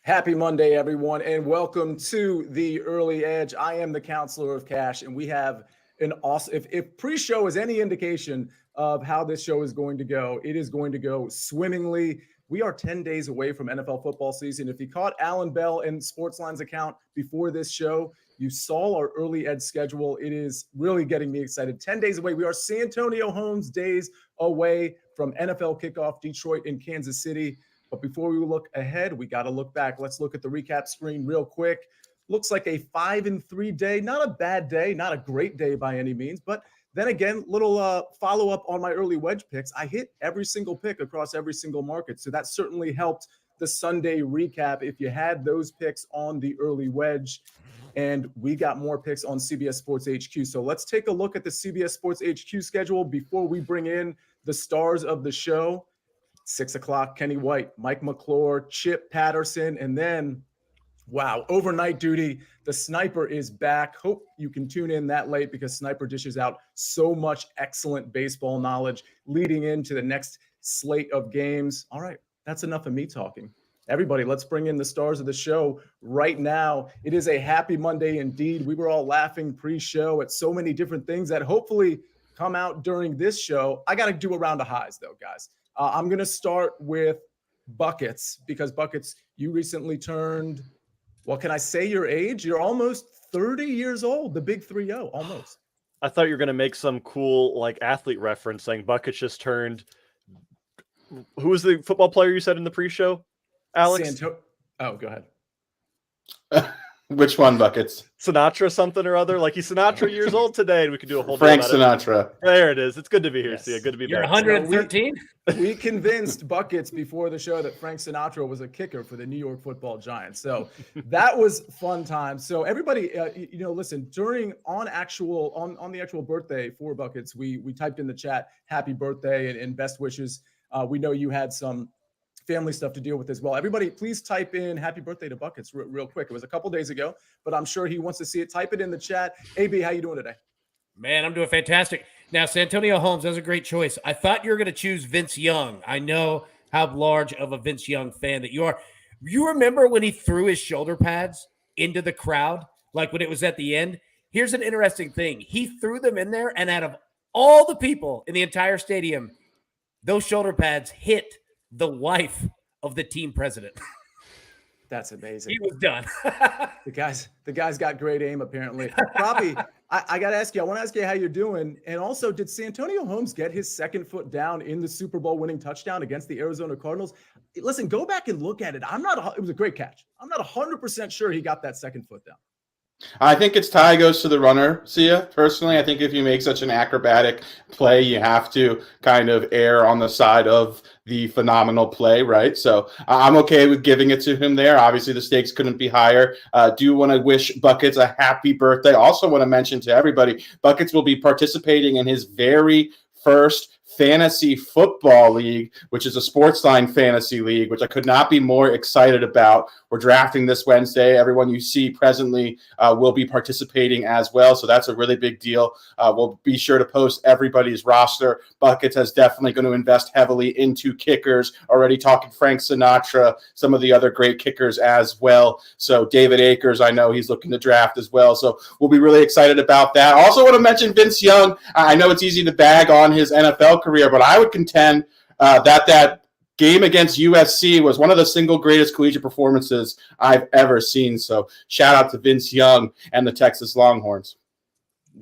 Happy Monday, everyone, and welcome to the Early Edge. I am the Counselor of Cash, and we have an awesome. If pre-show is any indication of how this show is going to go, it is going to go swimmingly. We are 10 days away from NFL football season. If you caught Allan Bell and SportsLine's account before this show, you saw our Early Edge schedule. It is really getting me excited. 10 days away. We are Santonio Holmes days away from NFL kickoff, Detroit and Kansas City. But before we look ahead, we got to look back. Let's look at the recap screen real quick. Looks like a 5-3 day. Not a bad day, not a great day by any means. But then again, little follow-up on my early wedge picks. I hit every single pick across every single market. So that certainly helped the Sunday recap if you had those picks on the early wedge. And we got more picks on CBS Sports HQ. So let's take a look at the CBS Sports HQ schedule before we bring in the stars of the show. 6 o'clock, Kenny White, Mike McClure, Chip Patterson, and then, wow, overnight duty. The Sniper is back. Hope you can tune in that late because Sniper dishes out so much excellent baseball knowledge leading into the next slate of games. All right, that's enough of me talking. Everybody, let's bring in the stars of the show right now. It is a happy Monday indeed. We were all laughing pre-show at so many different things that hopefully come out during this show. I got to do a round of highs, though, guys. I'm going to start with Buckets because Buckets, you recently turned, well, can I say your age? You're almost 30 years old, the big 3-0, almost. I thought you were going to make some cool like athlete reference saying Buckets just turned. Who was the football player you said in the pre-show, Alex? Oh, go ahead. Which one, Buckets? Sinatra something or other. Like he's Sinatra years old today, and we could do a whole Frank Sinatra. There it is. It's good to be here, Yes. Sia. Good to be You're back. 113? We convinced Buckets before the show that Frank Sinatra was a kicker for the New York Football Giants. So that was fun time. So everybody, listen, on the actual birthday for Buckets, we typed in the chat, happy birthday and best wishes. We know you had some family stuff to deal with as well. Everybody, please type in happy birthday to Buckets real quick. It was a couple days ago, but I'm sure he wants to see it. Type it in the chat. AB, how you doing today? Man, I'm doing fantastic. Now, Santonio Holmes, that was a great choice. I thought you were going to choose Vince Young. I know how large of a Vince Young fan that you are. You remember when he threw his shoulder pads into the crowd, like when it was at the end? Here's an interesting thing. He threw them in there, and out of all the people in the entire stadium, those shoulder pads hit the wife of the team president. That's amazing. He was done. The guy's got great aim, apparently. Robbie, I got to ask you, I want to ask you how you're doing. And also, did Santonio Holmes get his second foot down in the Super Bowl winning touchdown against the Arizona Cardinals? Listen, go back and look at it. It was a great catch. I'm not 100% sure he got that second foot down. I think it's tie goes to the runner, Sia. Personally, I think if you make such an acrobatic play, you have to kind of err on the side of the phenomenal play, right? So I'm okay with giving it to him there. Obviously, the stakes couldn't be higher. Do want to wish Buckets a happy birthday. Also want to mention to everybody, Buckets will be participating in his very first fantasy football league, which is a SportsLine fantasy league, which I could not be more excited about. We're drafting this Wednesday. Everyone you see presently will be participating as well. So that's a really big deal. We'll be sure to post everybody's roster. Buckets is definitely going to invest heavily into kickers. Already talking Frank Sinatra, some of the other great kickers as well. So David Akers, I know he's looking to draft as well. So we'll be really excited about that. I also want to mention Vince Young. I know it's easy to bag on his NFL career, but I would contend that game against USC was one of the single greatest collegiate performances I've ever seen. So shout out to Vince Young and the Texas Longhorns.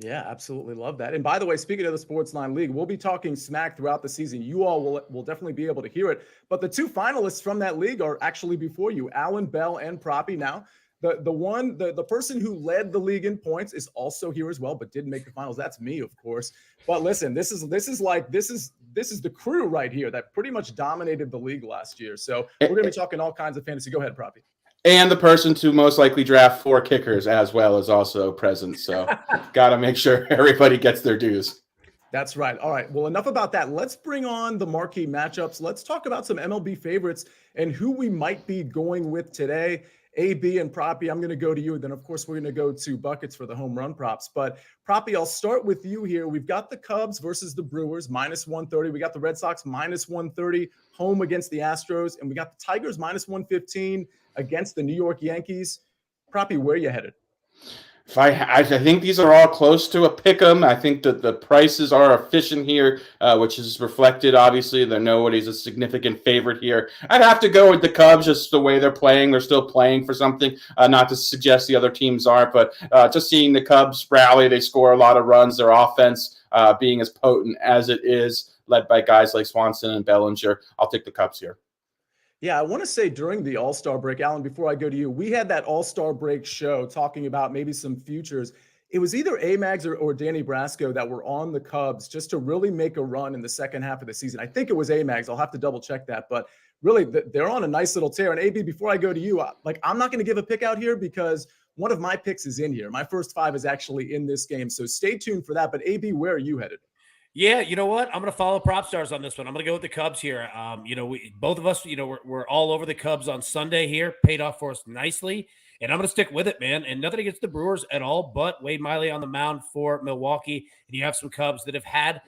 Yeah, absolutely love that. And by the way, speaking of the SportsLine League, we'll be talking smack throughout the season. You all will definitely be able to hear it. But the two finalists from that league are actually before you, Allan Bell and Proppy. Now, the person who led the league in points is also here as well, but didn't make the finals. That's me, of course. But listen, this is the crew right here that pretty much dominated the league last year. So we're going to be talking all kinds of fantasy. Go ahead, Proppy. And the person to most likely draft 4 kickers as well is also present. So got to make sure everybody gets their dues. That's right. All right. Well, enough about that. Let's bring on the marquee matchups. Let's talk about some MLB favorites and who we might be going with today. AB and Proppy, I'm going to go to you. And then, of course, we're going to go to Buckets for the home run props. But Proppy, I'll start with you here. We've got the Cubs versus the Brewers, -130. We got the Red Sox, -130, home against the Astros. And we got the Tigers, -115 against the New York Yankees. Proppy, where are you headed? I think these are all close to a pick 'em. I think that the prices are efficient here, which is reflected, obviously, that nobody's a significant favorite here. I'd have to go with the Cubs, just the way they're playing. They're still playing for something, not to suggest the other teams aren't, but just seeing the Cubs rally, they score a lot of runs. Their offense being as potent as it is, led by guys like Swanson and Bellinger. I'll take the Cubs here. Yeah, I want to say during the All-Star break, Allan, before I go to you, we had that All-Star break show talking about maybe some futures. It was either Amags or Danny Brasco that were on the Cubs just to really make a run in the second half of the season. I think it was Amags. I'll have to double check that. But really, they're on a nice little tear. And AB, before I go to you, I'm not going to give a pick out here because one of my picks is in here. My first 5 is actually in this game. So stay tuned for that. But AB, where are you headed? Yeah, you know what? I'm going to follow PropStarz on this one. I'm going to go with the Cubs here. Both of us, we're all over the Cubs on Sunday here. Paid off for us nicely. And I'm going to stick with it, man. And nothing against the Brewers at all, but Wade Miley on the mound for Milwaukee. And you have some Cubs that have had,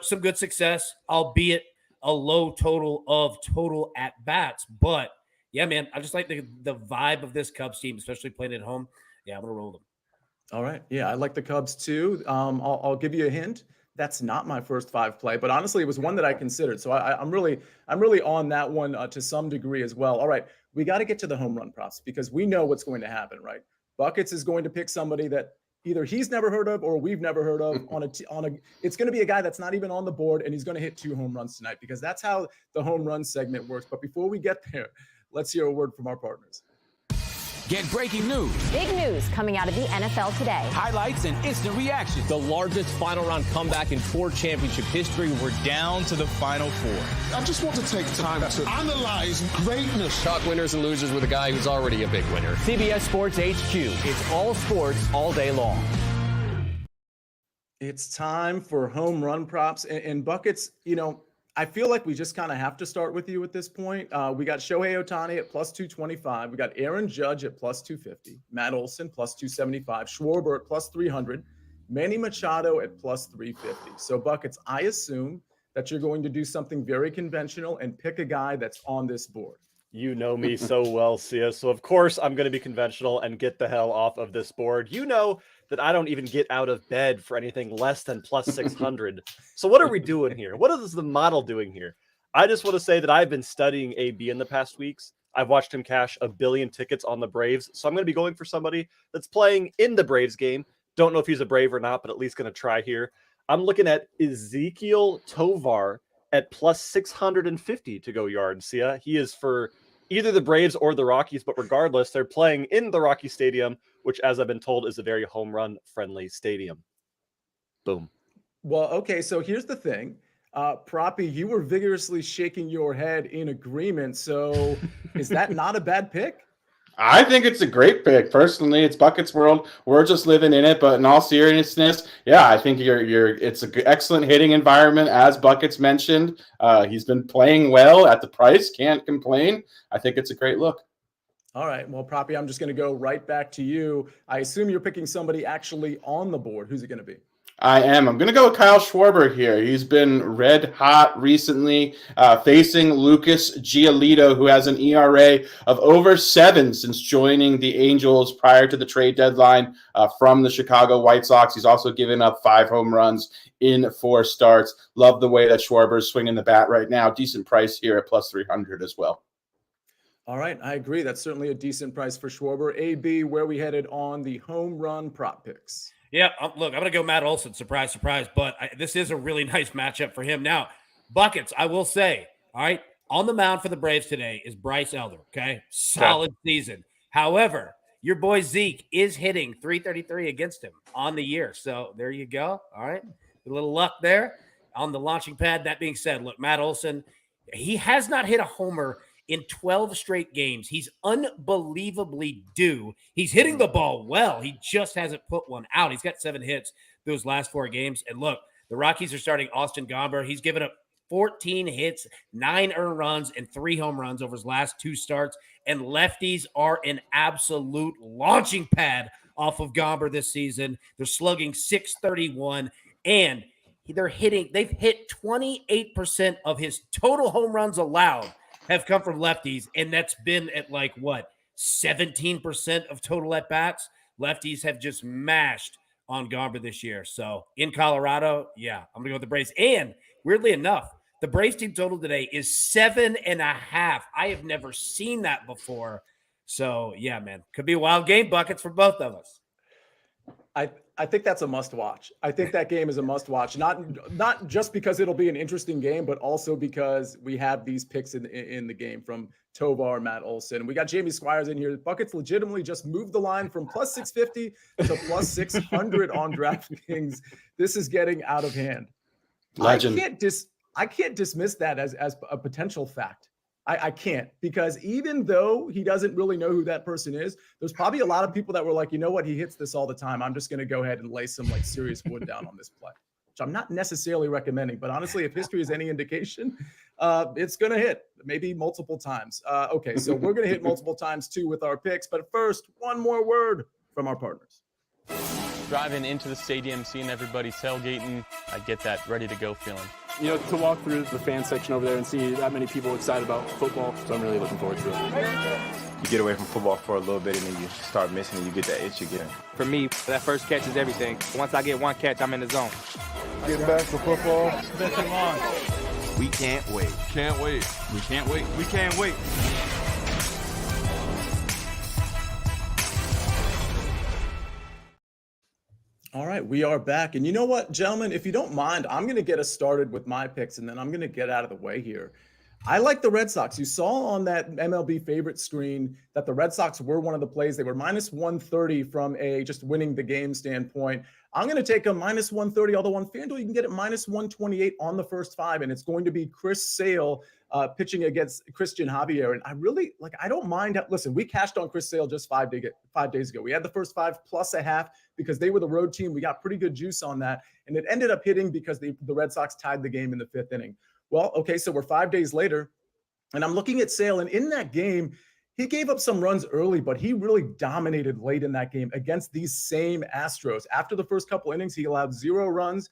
some good success, albeit a low total at-bats. But, yeah, man, I just like the vibe of this Cubs team, especially playing at home. Yeah, I'm going to roll them. All right. Yeah, I like the Cubs too. I'll give you a hint. That's not my first 5 play, but honestly, it was one that I considered. So I'm really on that one to some degree as well. All right, we got to get to the home run props because we know what's going to happen, right? Buckets is going to pick somebody that either he's never heard of or we've never heard of it's going to be a guy that's not even on the board, and he's going to hit 2 home runs tonight because that's how the home run segment works. But before we get there, let's hear a word from our partners. Get breaking news. Big news coming out of the NFL today. Highlights and instant reactions. The largest final round comeback in Ford championship history. We're down to the final 4. I just want to take time to analyze greatness. Talk winners and losers with a guy who's already a big winner. CBS Sports HQ. It's all sports all day long. It's time for home run props and Buckets. I feel like we just kind of have to start with you at this point. We got Shohei Ohtani at +225. We got Aaron Judge at +250. Matt Olson +275. Schwarber at +300. Manny Machado at +350. So Buckets, I assume that you're going to do something very conventional and pick a guy that's on this board. You know me so well, Sia. So of course I'm going to be conventional and get the hell off of this board. You know that I don't even get out of bed for anything less than +600. So what are we doing here? What is the model doing here? I just want to say that I've been studying AB in the past weeks. I've watched him cash 1 billion tickets on the Braves. So I'm going to be going for somebody that's playing in the Braves game. Don't know if he's a Brave or not, but at least going to try here. I'm looking at Ezekiel Tovar at +650 to go yard. Sia, he is for either the Braves or the Rockies, but regardless, they're playing in the Rocky Stadium, which, as I've been told, is a very home run friendly stadium. Boom. Well, okay, so here's the thing. Proppy, you were vigorously shaking your head in agreement. So is that not a bad pick? I think it's a great pick. Personally, it's Buckets world. We're just living in it. But in all seriousness, yeah, I think it's an excellent hitting environment, as Buckets mentioned. He's been playing well at the price. Can't complain. I think it's a great look. All right. Well, Proppy, I'm just going to go right back to you. I assume you're picking somebody actually on the board. Who's it going to be? I am. I'm going to go with Kyle Schwarber here. He's been red hot recently, facing Lucas Giolito, who has an ERA of over 7 since joining the Angels prior to the trade deadline from the Chicago White Sox. He's also given up 5 home runs in 4 starts. Love the way that Schwarber's swinging the bat right now. Decent price here at +300 as well. All right. I agree. That's certainly a decent price for Schwarber. AB, where we headed on the home run prop picks? Yeah, look, I'm going to go Matt Olson. Surprise, surprise. But this is a really nice matchup for him. Now, Buckets, I will say, all right, on the mound for the Braves today is Bryce Elder, okay? Solid season. However, your boy Zeke is hitting .333 against him on the year. So there you go. All right. A little luck there on the launching pad. That being said, look, Matt Olson, he has not hit a homer in 12 straight games. He's unbelievably due. He's hitting the ball well. He just hasn't put one out. He's got 7 hits those last 4 games. And look, the Rockies are starting Austin Gomber. He's given up 14 hits, 9 earned runs, and 3 home runs over his last 2 starts. And lefties are an absolute launching pad off of Gomber this season. They're slugging .631, and they've hit 28% of his total home runs allowed have come from lefties, and that's been at 17% of total at bats. Lefties have just mashed on Gomber this year. So in Colorado, yeah, I'm gonna go with the Braves. And weirdly enough, the Braves team total today is 7.5. I have never seen that before. So yeah, man, could be a wild game. Buckets for both of us. I think that's a must watch. I think that game is a must watch, not just because it'll be an interesting game, but also because we have these picks in the game from Tovar, Matt Olson. We got Jamie Squires in here. Buckets legitimately just moved the line from plus 650 to plus 600 on DraftKings. This is getting out of hand. Legend. I can't dismiss that as a potential fact. I can't, because even though he doesn't really know who that person is, there's probably a lot of people that were like, you know what, he hits this all the time. I'm just going to go ahead and lay some serious wood down on this play, which I'm not necessarily recommending. But honestly, if history is any indication, it's going to hit maybe multiple times. Okay, so we're going to hit multiple times too with our picks. But first, one more word from our partners. Driving into the stadium, seeing everybody tailgating, I get that ready to go feeling. You know, to walk through the fan section over there and see that many people excited about football, so I'm really looking forward to it. You get away from football for a little bit and then you start missing and you get that itch again. For me, that first catch is everything. Once I get one catch, I'm in the zone. Get back to football. It's been too long. We can't wait. Can't wait. We can't wait. We can't wait. All right, we are back. And you know what, gentlemen, if you don't mind, I'm going to get us started with my picks, and then I'm going to get out of the way here. I like the Red Sox. You saw on that MLB favorite screen that the Red Sox were one of the plays. They were minus 130 from a just winning the game standpoint. I'm going to take a minus 130, although on FanDuel, you can get it minus 128 on the first 5, and it's going to be Chris Sale pitching against Christian Javier. And I really, I don't mind. Listen, we cashed on Chris Sale just 5 days ago. We had the first 5 plus a half because they were the road team. We got pretty good juice on that, and it ended up hitting because the Red Sox tied the game in the 5th inning. Well, okay, so we're 5 days later, and I'm looking at Sale, and in that game, he gave up some runs early, but he really dominated late in that game against these same Astros. After the first couple innings, he allowed 0 runs,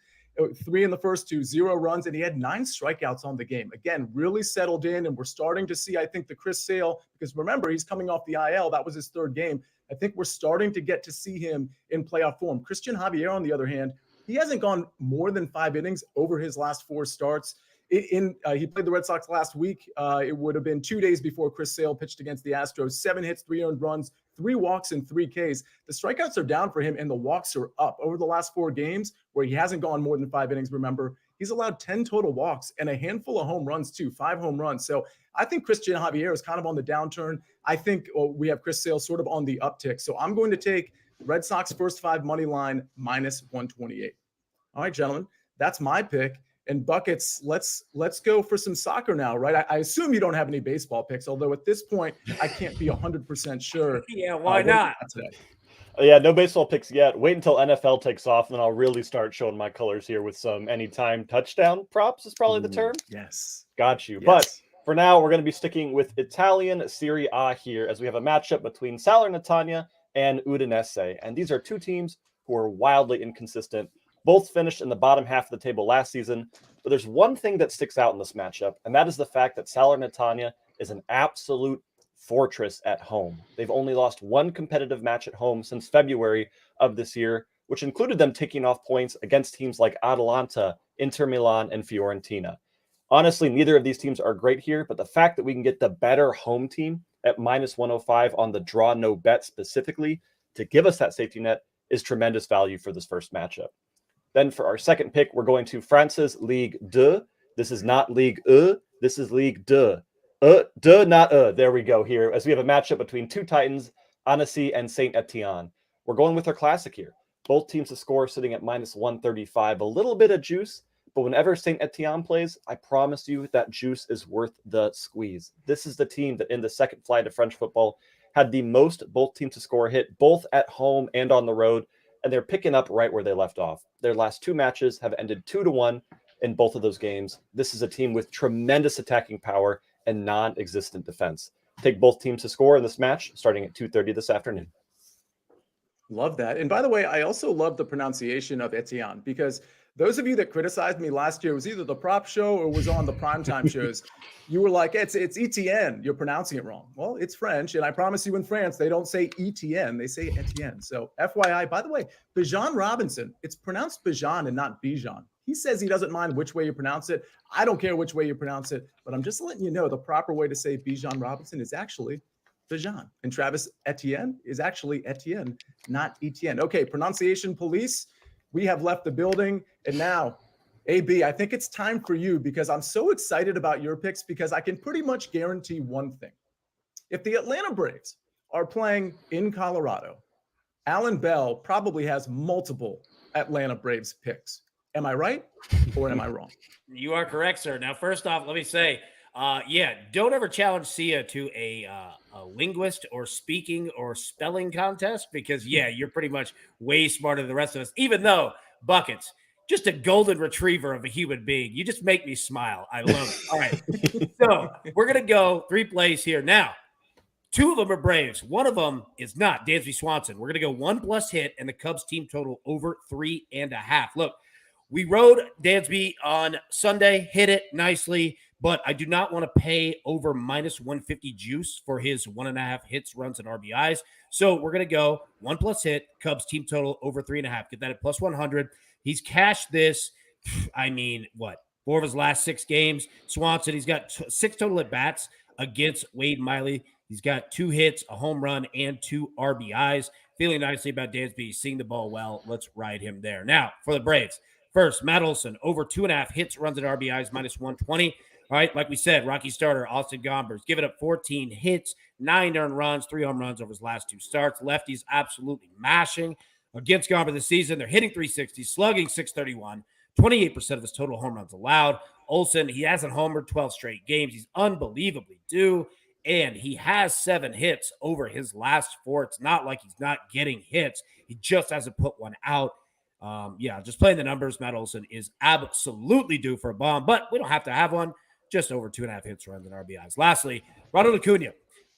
3 in the first 2, 0 runs, and he had 9 strikeouts on the game. Again, really settled in, and we're starting to see, I think, the Chris Sale, because remember, he's coming off the IL. That was his 3rd game. I think we're starting to get to see him in playoff form. Christian Javier, on the other hand, he hasn't gone more than 5 innings over his last 4 starts. He played the Red Sox last week. It would have been 2 days before Chris Sale pitched against the Astros. 7 hits, 3 earned runs, 3 walks, and 3 Ks. The strikeouts are down for him, and the walks are up. Over the last 4 games, where he hasn't gone more than 5 innings, remember, he's allowed 10 total walks and a handful of home runs, too, 5 home runs. So I think Christian Javier is kind of on the downturn. I think we have Chris Sale sort of on the uptick. So I'm going to take Red Sox first 5 money line minus 128. All right, gentlemen, that's my pick. And Buckets, let's go for some soccer now, right? I assume you don't have any baseball picks, although at this point, I can't be 100% sure. Yeah, why not? Yeah, no baseball picks yet. Wait until NFL takes off, and then I'll really start showing my colors here with some anytime touchdown props is probably the term. Yes. Got you. Yes. But for now, we're going to be sticking with Italian Serie A here as we have a matchup between Salernitana and Udinese. And these are 2 teams who are wildly inconsistent. Both finished in the bottom half of the table last season, but there's one thing that sticks out in this matchup, and that is the fact that Salernitana is an absolute fortress at home. They've only lost 1 competitive match at home since February of this year, which included them taking off points against teams like Atalanta, Inter Milan, and Fiorentina. Honestly, neither of these teams are great here, but the fact that we can get the better home team at minus 105 on the draw no bet specifically to give us that safety net is tremendous value for this first matchup. Then for our second pick, we're going to France's Ligue 2. This is not Ligue 1. This is Ligue 2. Not There we go here, as we have a matchup between 2 Titans, Annecy and Saint Etienne. We're going with our classic here. Both teams to score sitting at minus 135. A little bit of juice, but whenever Saint Etienne plays, I promise you that juice is worth the squeeze. This is the team that in the second flight of French football had the most both teams to score hit, both at home and on the road. And they're picking up right where they left off. Their last 2 matches have ended 2-1. in both of those games. This is a team with tremendous attacking power and non-existent defense. Take both teams to score in this match starting at 2:30 this afternoon. Love that. And by the way, I also love the pronunciation of Etienne, because those of you that criticized me last year, it was either the prop show or was on the primetime shows. You were like, it's Etienne. You're pronouncing it wrong. Well, it's French. And I promise you in France, they don't say Etienne. They say Etienne. So FYI, by the way, Bijan Robinson, it's pronounced Bijan and not Bijan. He says he doesn't mind which way you pronounce it. I don't care which way you pronounce it, but I'm just letting you know the proper way to say Bijan Robinson is actually Bijan. And Travis Etienne is actually Etienne, not Etienne. Okay, pronunciation police. We have left the building. And now, AB, I think it's time for you, because I'm so excited about your picks, because I can pretty much guarantee one thing. If the Atlanta Braves are playing in Colorado, Allan Bell probably has multiple Atlanta Braves picks. Am I right or am I wrong? You are correct, sir. Now, first off, let me say, don't ever challenge Sia to a linguist or speaking or spelling contest, because, you're pretty much way smarter than the rest of us, even though, Buckets, just a golden retriever of a human being. You just make me smile. I love it. All right. So we're going to go 3 plays here. Now, 2 of them are Braves. One of them is not. Dansby Swanson. We're going to go 1+ hit and the Cubs team total over 3.5. Look, we rode Dansby on Sunday, hit it nicely, but I do not want to pay over -150 juice for his 1.5 hits, runs, and RBIs. So we're going to go 1+ hit, Cubs team total over 3.5. Get that at +100. He's cashed this, 4 of his last 6 games. Swanson, he's got 6 total at-bats against Wade Miley. He's got 2 hits, a home run, and 2 RBIs. Feeling nicely about Dansby, seeing the ball well. Let's ride him there. Now, for the Braves. First, Matt Olson, over 2.5 hits, runs, and RBIs, -120. All right, like we said, Rocky starter, Austin Gombers, giving up 14 hits, 9 earned runs, 3 home runs over his last 2 starts. Lefties absolutely mashing against Gombers this season. They're hitting .360, slugging .631, 28% of his total home runs allowed. Olson, he hasn't homered 12 straight games. He's unbelievably due, and he has 7 hits over his last 4. It's not like he's not getting hits. He just hasn't put one out. Just playing the numbers, Matt Olson is absolutely due for a bomb, but we don't have to have one. Just over 2.5 hits, runs, and RBIs. Lastly, Ronald Acuna,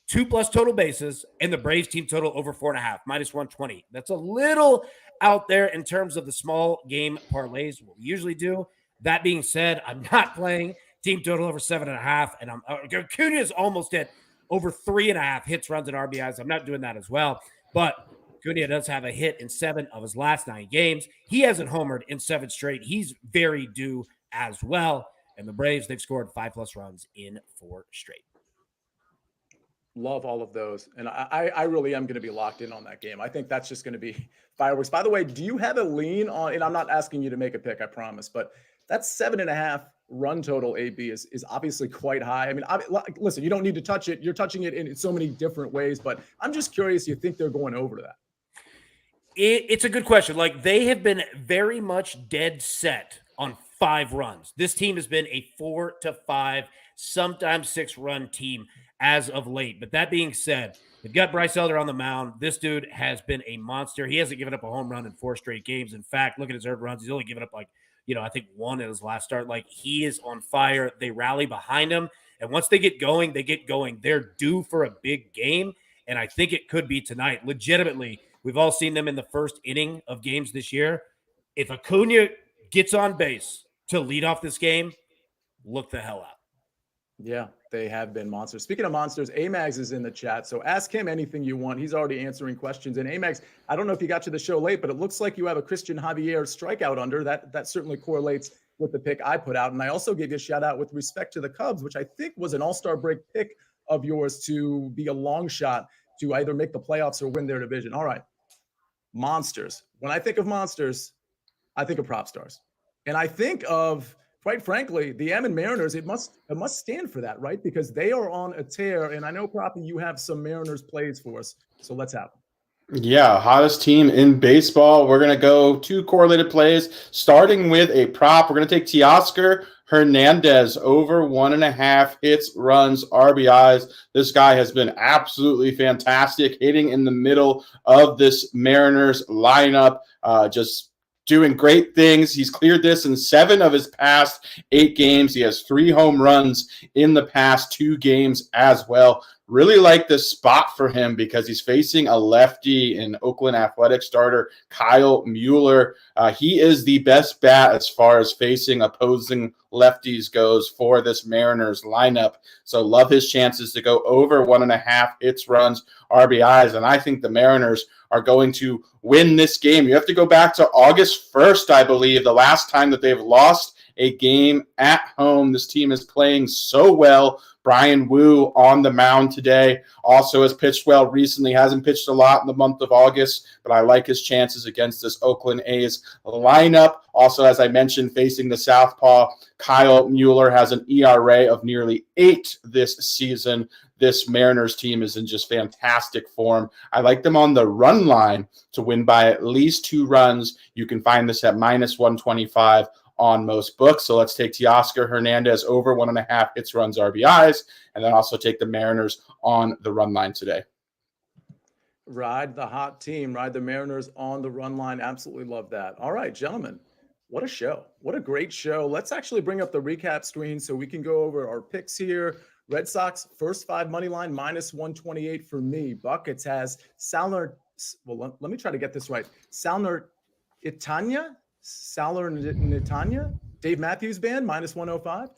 2+ total bases, and the Braves team total over 4.5, -120. That's a little out there in terms of the small game parlays, what we usually do. That being said, I'm not playing team total over 7.5, and Acuna is almost at over 3.5 hits, runs, and RBIs. I'm not doing that as well, but Acuna does have a hit in 7 of his last 9 games. He hasn't homered in 7 straight. He's very due as well. And the Braves, they've scored 5+ runs in 4 straight. Love all of those. And I really am going to be locked in on that game. I think that's just going to be fireworks. By the way, do you have a lean on, and I'm not asking you to make a pick, I promise, but that 7.5 run total, AB, is obviously quite high. I mean, listen, you don't need to touch it. You're touching it in so many different ways, but I'm just curious, you think they're going over to that? It's a good question. Like, they have been very much dead set on 5 runs. This team has been a 4 to 5, sometimes 6-run team as of late. But that being said, they've got Bryce Elder on the mound. This dude has been a monster. He hasn't given up a home run in 4 straight games. In fact, look at his earned runs. He's only given up I think 1 in his last start. Like, he is on fire. They rally behind him. And once they get going, they get going. They're due for a big game. And I think it could be tonight. Legitimately, we've all seen them in the first inning of games this year. If Acuna gets on base to lead off this game, look the hell out. Yeah, they have been monsters. Speaking of monsters, Amags is in the chat, so ask him anything you want. He's already answering questions. And Amags, I don't know if you got to the show late, but it looks like you have a Christian Javier strikeout under. That certainly correlates with the pick I put out. And I also gave you a shout out with respect to the Cubs, which I think was an all-star break pick of yours to be a long shot to either make the playoffs or win their division. All right, monsters. When I think of monsters, I think of PropStarz. And I think of, quite frankly, the Ammon Mariners. It must stand for that, right? Because they are on a tear. And I know, Proppy, you have some Mariners plays for us. So let's have them. Yeah, hottest team in baseball. We're going to go 2 correlated plays, starting with a prop. We're going to take Teoscar Hernandez over 1.5 hits, runs, RBIs. This guy has been absolutely fantastic, hitting in the middle of this Mariners lineup. Just doing great things. He's cleared this in 7 of his past 8 games. He has 3 home runs in the past 2 games as well. Really like this spot for him because he's facing a lefty in Oakland Athletics starter, Kyle Mueller. He is the best bat as far as facing opposing lefties goes for this Mariners lineup. So love his chances to go over 1.5 hits, runs, RBIs. And I think the Mariners are going to win this game. You have to go back to August 1st, I believe, the last time that they've lost a game at home. This team is playing so well. Brian Wu on the mound today also has pitched well recently. Hasn't pitched a lot in the month of August, but I like his chances against this Oakland A's lineup. Also, as I mentioned, facing the southpaw, Kyle Mueller has an ERA of nearly 8 this season. This Mariners team is in just fantastic form. I like them on the run line to win by at least 2 runs. You can find this at -125 on most books. So let's take Teoscar Hernandez over 1.5 hits, runs, RBIs, and then also take the Mariners on the run line today. Ride the hot team, ride the Mariners on the run line. Absolutely love that. All right, gentlemen, what a show. What a great show. Let's actually bring up the recap screen so we can go over our picks here. Red Sox first 5 money line -128 for me. Buckets has Salernitana. Well, let me try to get this right. Salernitana. Dave Matthews Band -105.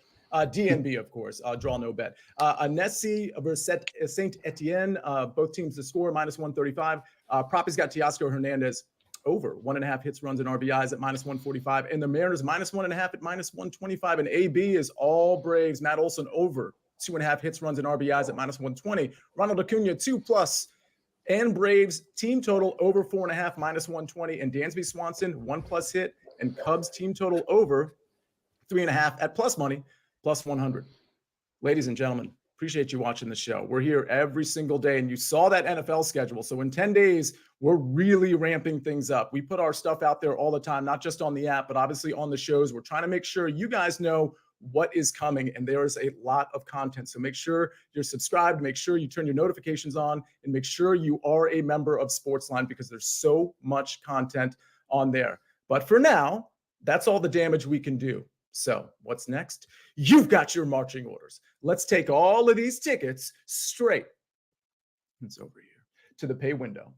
DNB, of course, draw no bet. Annecy versus Saint Etienne, both teams to score -135. Proppy's got Teoscar Hernandez over 1.5 hits, runs, and RBIs at -145. And the Mariners -1.5 at -125. And AB is all Braves. Matt Olson over 2.5 hits, runs, and RBIs at -120. Ronald Acuna 2+. And Braves team total over 4.5 -120. And Dansby Swanson 1+ hit. And Cubs team total over 3.5 at plus money +100. Ladies and gentlemen, appreciate you watching the show. We're here every single day, and you saw that NFL schedule. So in 10 days, we're really ramping things up. We put our stuff out there all the time, not just on the app, but obviously on the shows. We're trying to make sure you guys know what is coming, and there is a lot of content. So make sure you're subscribed, make sure you turn your notifications on, and make sure you are a member of SportsLine because there's so much content on there. But for now, that's all the damage we can do. So what's next? You've got your marching orders. Let's take all of these tickets straight, it's over here, to the pay window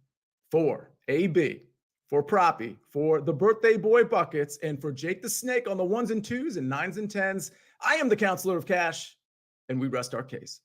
for AB, for Proppy, for the birthday boy Buckets, and for Jake the Snake on the 1s and 2s and 9s and 10s. I am the Counselor of Cash, and we rest our case.